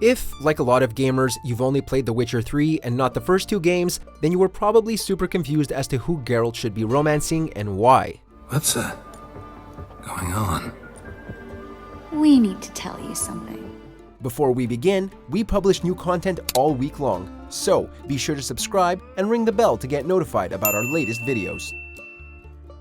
If, like a lot of gamers, you've only played The Witcher 3 and not the first two games, then you were probably super confused as to who Geralt should be romancing and why. What's going on? We need to tell you something. Before we begin, we publish new content all week long, so be sure to subscribe and ring the bell to get notified about our latest videos.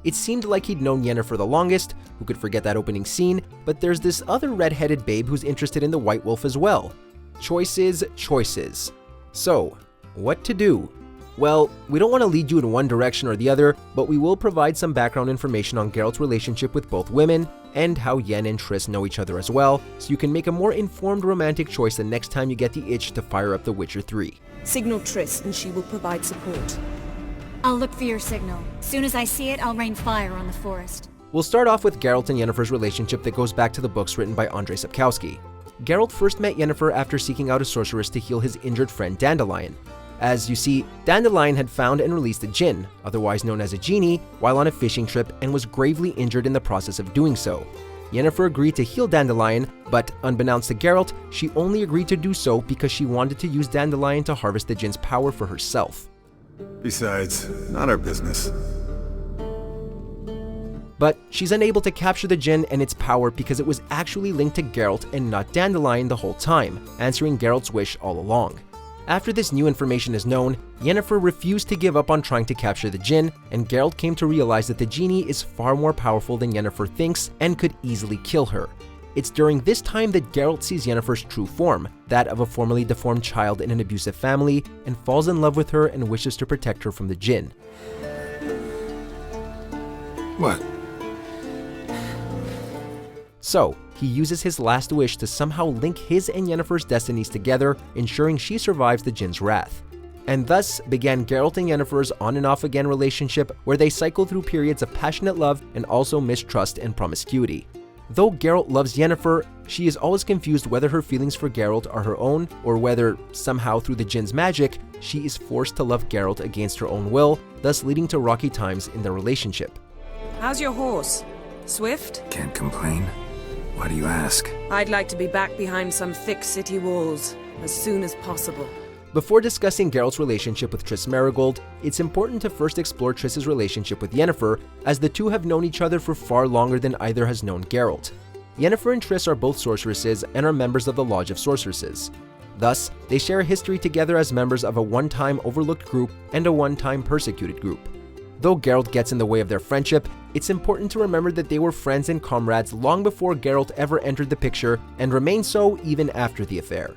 It seemed like he'd known Yennefer the longest, who could forget that opening scene, but there's this other red-headed babe who's interested in the White Wolf as well. Choices, choices. So, what to do? Well, we don't want to lead you in one direction or the other, but we will provide some background information on Geralt's relationship with both women, and how Yen and Triss know each other as well, so you can make a more informed romantic choice the next time you get the itch to fire up The Witcher 3. Signal Triss and she will provide support. I'll look for your signal. Soon as I see it, I'll rain fire on the forest. We'll start off with Geralt and Yennefer's relationship that goes back to the books written by Andrzej Sapkowski. Geralt first met Yennefer after seeking out a sorceress to heal his injured friend Dandelion. As you see, Dandelion had found and released a djinn, otherwise known as a genie, while on a fishing trip and was gravely injured in the process of doing so. Yennefer agreed to heal Dandelion, but unbeknownst to Geralt, she only agreed to do so because she wanted to use Dandelion to harvest the djinn's power for herself. Besides, not our business. But she's unable to capture the djinn and its power because it was actually linked to Geralt and not Dandelion the whole time, answering Geralt's wish all along. After this new information is known, Yennefer refused to give up on trying to capture the djinn, and Geralt came to realize that the genie is far more powerful than Yennefer thinks and could easily kill her. It's during this time that Geralt sees Yennefer's true form, that of a formerly deformed child in an abusive family, and falls in love with her and wishes to protect her from the djinn. What? So, he uses his last wish to somehow link his and Yennefer's destinies together, ensuring she survives the djinn's wrath. And thus began Geralt and Yennefer's on and off again relationship, where they cycle through periods of passionate love and also mistrust and promiscuity. Though Geralt loves Yennefer, she is always confused whether her feelings for Geralt are her own, or whether, somehow through the djinn's magic, she is forced to love Geralt against her own will, thus leading to rocky times in their relationship. How's your horse? Swift? Can't complain. Why do you ask? I'd like to be back behind some thick city walls as soon as possible. Before discussing Geralt's relationship with Triss Merigold, it's important to first explore Triss's relationship with Yennefer, as the two have known each other for far longer than either has known Geralt. Yennefer and Triss are both sorceresses and are members of the Lodge of Sorceresses. Thus, they share a history together as members of a one-time overlooked group and a one-time persecuted group. Though Geralt gets in the way of their friendship, it's important to remember that they were friends and comrades long before Geralt ever entered the picture, and remain so even after the affair.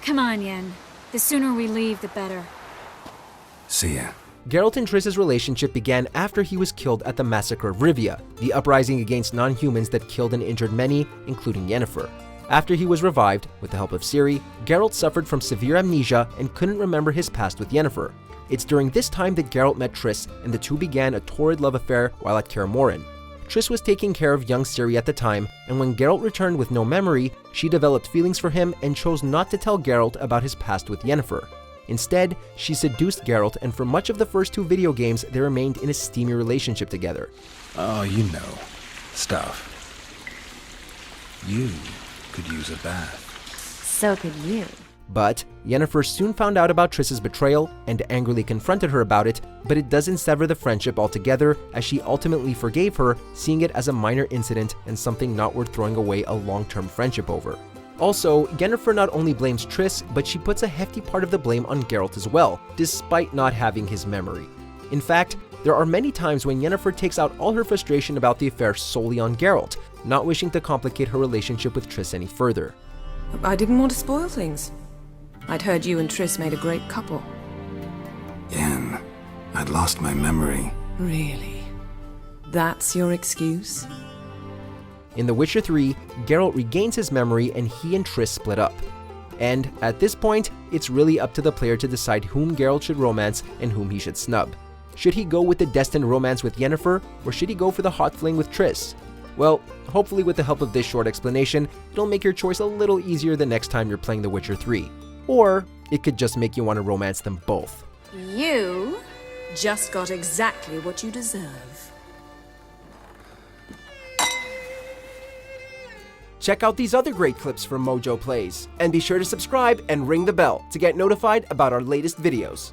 Come on, Yen. The sooner we leave, the better. See ya. Geralt and Triss's relationship began after he was killed at the Massacre of Rivia, the uprising against non-humans that killed and injured many, including Yennefer. After he was revived, with the help of Ciri, Geralt suffered from severe amnesia and couldn't remember his past with Yennefer. It's during this time that Geralt met Triss, and the two began a torrid love affair while at Kaer Morhen. Triss was taking care of young Ciri at the time, and when Geralt returned with no memory, she developed feelings for him and chose not to tell Geralt about his past with Yennefer. Instead, she seduced Geralt, and for much of the first two video games, they remained in a steamy relationship together. Oh, you know. Stuff. You could use a bath. So could you. But Yennefer soon found out about Triss's betrayal and angrily confronted her about it, but it doesn't sever the friendship altogether, as she ultimately forgave her, seeing it as a minor incident and something not worth throwing away a long-term friendship over. Also, Yennefer not only blames Triss, but she puts a hefty part of the blame on Geralt as well, despite not having his memory. In fact, there are many times when Yennefer takes out all her frustration about the affair solely on Geralt, not wishing to complicate her relationship with Triss any further. I didn't want to spoil things. I'd heard you and Triss made a great couple. Yen, I'd lost my memory. Really? That's your excuse? In The Witcher 3, Geralt regains his memory and he and Triss split up. And at this point, it's really up to the player to decide whom Geralt should romance and whom he should snub. Should he go with the destined romance with Yennefer, or should he go for the hot fling with Triss? Well, hopefully with the help of this short explanation, it'll make your choice a little easier the next time you're playing The Witcher 3. Or it could just make you want to romance them both. You just got exactly what you deserve. Check out these other great clips from MojoPlays, and be sure to subscribe and ring the bell to get notified about our latest videos.